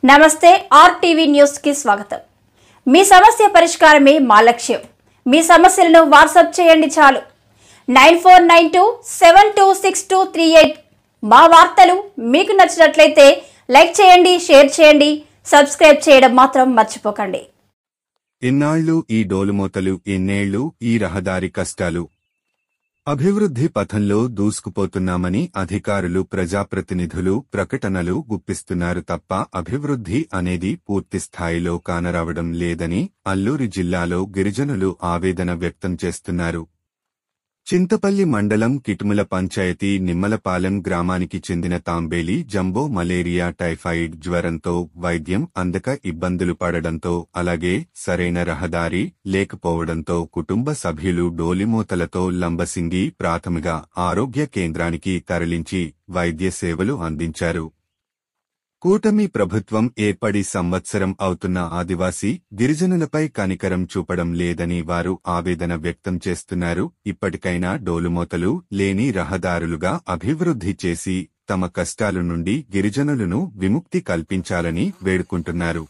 నమస్తే RTV news కి స్వాగతం। మీ సమస్య పరిష్కారమే మా లక్ష్యం। మీ సమస్యలను వాట్సాప్ చేయండి చాలు 9492726238। మా వార్తలు మీకు నచ్చినట్లయితే లైక్ చేయండి, షేర్ చేయండి, సబ్స్క్రైబ్ చేయడం మాత్రం మర్చిపోకండి। ఇన్నాళ్లు ఈ డోలుమోతలు, ఎన్నేళ్లు ఈ రహదారి కష్టాలు। అభివృద్ధి పథంలో దూసుకుపోతున్నామని అధికారులు, ప్రజాప్రతినిధులు ప్రకటనలు గుప్పిస్తున్నారు తప్ప అభివృద్ధి అనేది పూర్తి స్థాయిలో కానరావడం లేదని అల్లూరి జిల్లాలో గిరిజనులు ఆవేదన వ్యక్తం చేస్తున్నారు। చింతపల్లి మండలం కిటుముల పంచాయతీ నిమ్మలపాలెం గ్రామానికి చెందిన తాంబేలి జంబో మలేరియా, టైఫాయిడ్ జ్వరంతో వైద్యం అందక ఇబ్బందులు పడడంతో, అలాగే సరైన రహదారి లేకపోవడంతో కుటుంబ సభ్యులు డోలిమోతలతో లంబసింగి ప్రాథమిక ఆరోగ్య కేంద్రానికి తరలించి వైద్య సేవలు అందించారు। కూటమి ప్రభుత్వం ఏర్పడి సంవత్సరం అవుతున్న ఆదివాసీ గిరిజనులపై కనికరం చూపడం లేదని వారు ఆవేదన వ్యక్తం చేస్తున్నారు। ఇప్పటికైనా డోలుమోతలు లేని రహదారులుగా అభివృద్ధి చేసి తమ కష్టాల నుండి గిరిజనులను విముక్తి కల్పించాలని వేడుకుంటున్నారు।